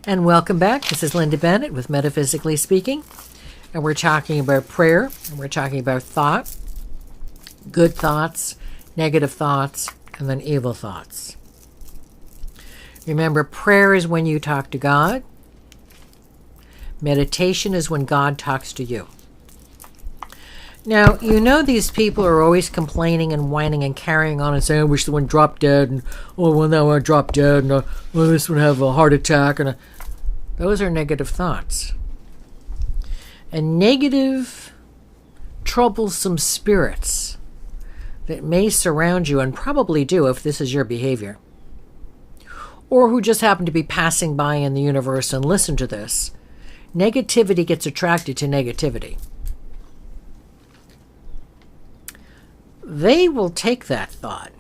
And welcome back. This is Linda Bennett with Metaphysically Speaking. And we're talking about prayer. And we're talking about thought. Good thoughts, negative thoughts, and then evil thoughts. Remember, prayer is when you talk to God. Meditation is when God talks to you. Now, you know these people are always complaining and whining and carrying on and saying, I wish the one dropped dead, and oh, well, now I dropped dead, and well, this one have a heart attack. And those are negative thoughts. And negative, troublesome spirits that may surround you, and probably do if this is your behavior, or who just happen to be passing by in the universe and listen to this, negativity gets attracted to negativity. They will take that thought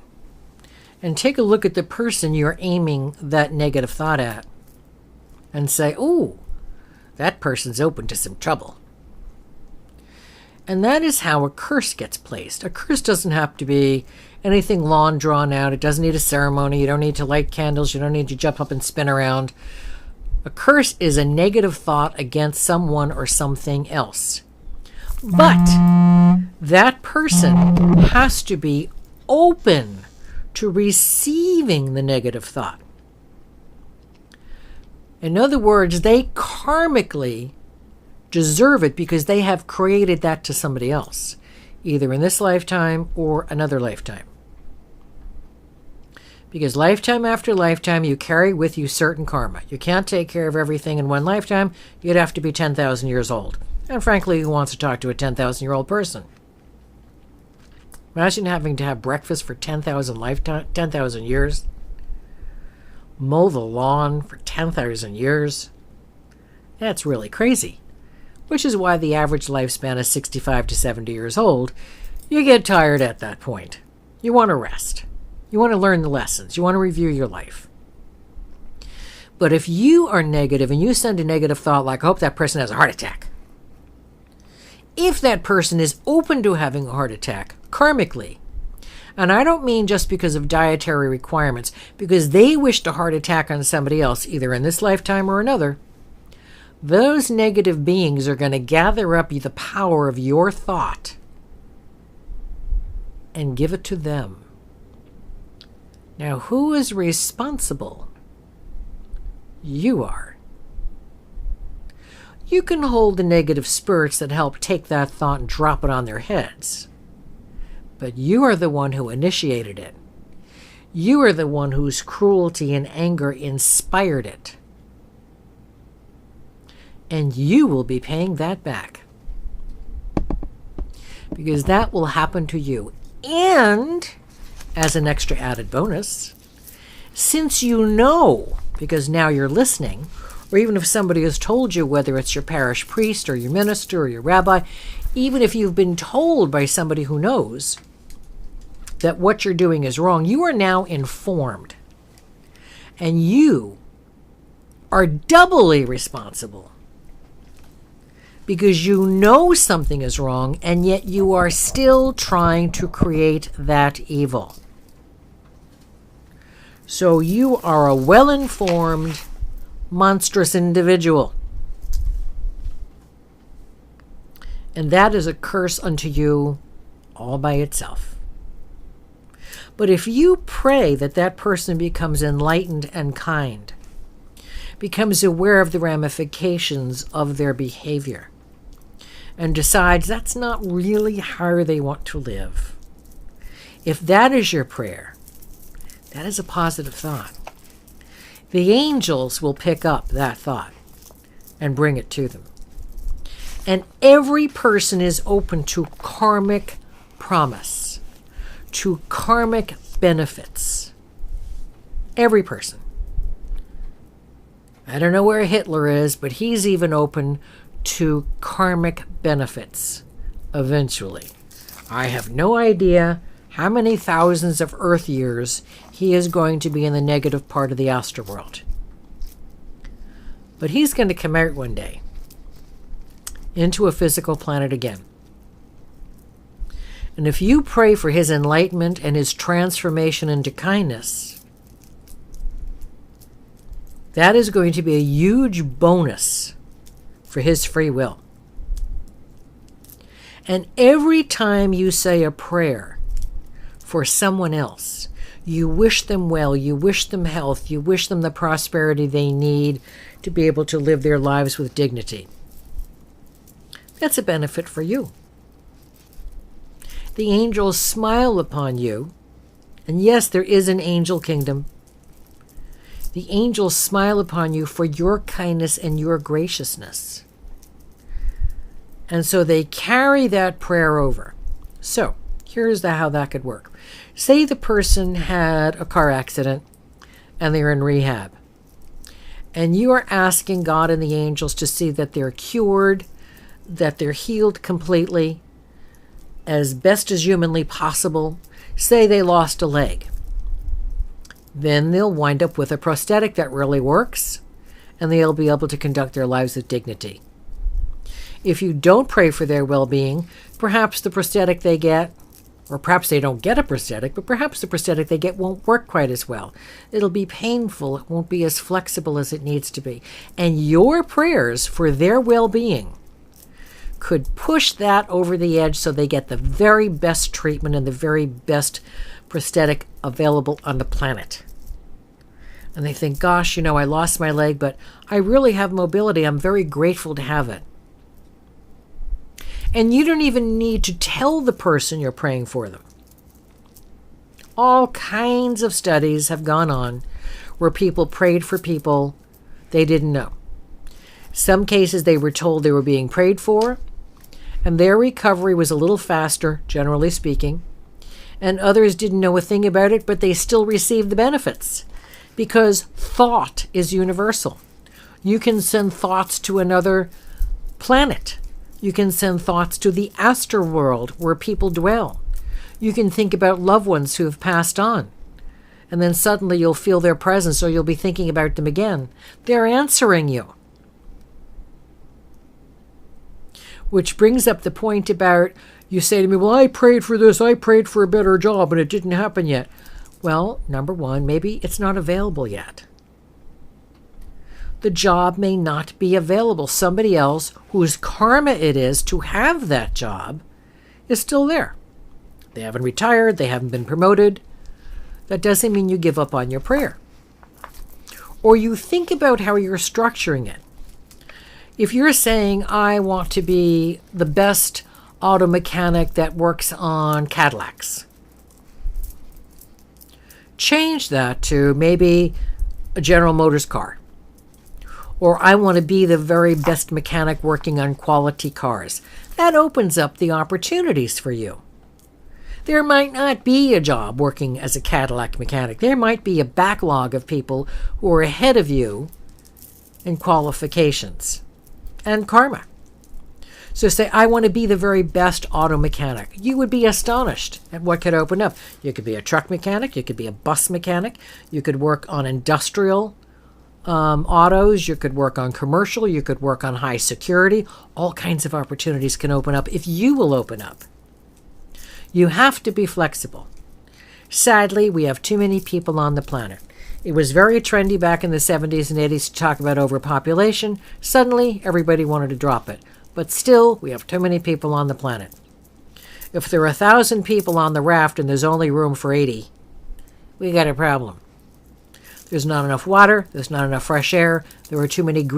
and take a look at the person you're aiming that negative thought at and say, ooh, that person's open to some trouble. And that is how a curse gets placed. A curse doesn't have to be anything long drawn out. It doesn't need a ceremony. You don't need to light candles. You don't need to jump up and spin around. A curse is a negative thought against someone or something else. But that person has to be open to receiving the negative thought. In other words, they karmically deserve it because they have created that to somebody else, either in this lifetime or another lifetime. Because lifetime after lifetime, you carry with you certain karma. You can't take care of everything in one lifetime. You'd have to be 10,000 years old. And frankly, who wants to talk to a 10,000-year-old person? Imagine having to have breakfast for 10,000 years. Mow the lawn for 10,000 years. That's really crazy. Which is why the average lifespan is 65 to 70 years old. You get tired at that point. You want to rest. You want to learn the lessons. You want to review your life. But if you are negative and you send a negative thought like, I hope that person has a heart attack. If that person is open to having a heart attack, karmically, and I don't mean just because of dietary requirements, because they wished a heart attack on somebody else, either in this lifetime or another, those negative beings are going to gather up the power of your thought and give it to them. Now, who is responsible? You are. You can hold the negative spirits that help take that thought and drop it on their heads. But you are the one who initiated it. You are the one whose cruelty and anger inspired it. And you will be paying that back. Because that will happen to you. And, as an extra added bonus, since you know, because now you're listening, or even if somebody has told you, whether it's your parish priest or your minister or your rabbi, even if you've been told by somebody who knows that what you're doing is wrong, you are now informed. And you are doubly responsible because you know something is wrong and yet you are still trying to create that evil. So you are a well-informed, monstrous individual. And that is a curse unto you all by itself. But if you pray that that person becomes enlightened and kind, becomes aware of the ramifications of their behavior, and decides that's not really how they want to live, if that is your prayer, that is a positive thought. The angels will pick up that thought and bring it to them. And every person is open to karmic promise, to karmic benefits. Every person. I don't know where Hitler is, but he's even open to karmic benefits eventually. I have no idea how many thousands of Earth years he is going to be in the negative part of the astral world. But he's going to come out one day into a physical planet again. And if you pray for his enlightenment and his transformation into kindness, That is going to be a huge bonus for his free will. And every time you say a prayer for someone else, you wish them well, you wish them health, you wish them the prosperity they need to be able to live their lives with dignity. That's a benefit for you. The angels smile upon you, and yes, there is an angel kingdom. The angels smile upon you for your kindness and your graciousness. And so they carry that prayer over. So here's how that could work. Say the person had a car accident and they're in rehab. And you are asking God and the angels to see that they're cured, that they're healed completely, as best as humanly possible. Say they lost a leg. Then they'll wind up with a prosthetic that really works, and they'll be able to conduct their lives with dignity. If you don't pray for their well-being, perhaps the prosthetic they get, or perhaps they don't get a prosthetic, but perhaps the prosthetic they get won't work quite as well. It'll be painful. It won't be as flexible as it needs to be. And your prayers for their well-being could push that over the edge so they get the very best treatment and the very best prosthetic available on the planet. And they think, gosh, I lost my leg, but I really have mobility. I'm very grateful to have it. And you don't even need to tell the person you're praying for them. All kinds of studies have gone on where people prayed for people they didn't know. Some cases they were told they were being prayed for, and their recovery was a little faster, generally speaking. And others didn't know a thing about it, but they still received the benefits. Because thought is universal. You can send thoughts to another planet. You can send thoughts to the asterworld where people dwell. You can think about loved ones who have passed on. And then suddenly you'll feel their presence, or you'll be thinking about them again. They're answering you. Which brings up the point about, you say to me, well, I prayed for this, I prayed for a better job, and it didn't happen yet. Well, number one, maybe it's not available yet. The job may not be available. Somebody else whose karma it is to have that job is still there. They haven't retired, they haven't been promoted. That doesn't mean you give up on your prayer. Or you think about how you're structuring it. If you're saying, I want to be the best auto mechanic that works on Cadillacs, change that to maybe a General Motors car. Or I want to be the very best mechanic working on quality cars. That opens up the opportunities for you. There might not be a job working as a Cadillac mechanic. There might be a backlog of people who are ahead of you in qualifications and karma. So say, I want to be the very best auto mechanic. You would be astonished at what could open up. You could be a truck mechanic. You could be a bus mechanic. You could work on industrial autos. You could work on commercial. You could work on high security. All kinds of opportunities can open up if you will open up. You have to be flexible. Sadly, we have too many people on the planet. It was very trendy back in the 70s and 80s to talk about overpopulation. Suddenly, everybody wanted to drop it. But still, we have too many people on the planet. If there are 1,000 people on the raft and there's only room for 80, we got a problem. There's not enough water, there's not enough fresh air, there are too many green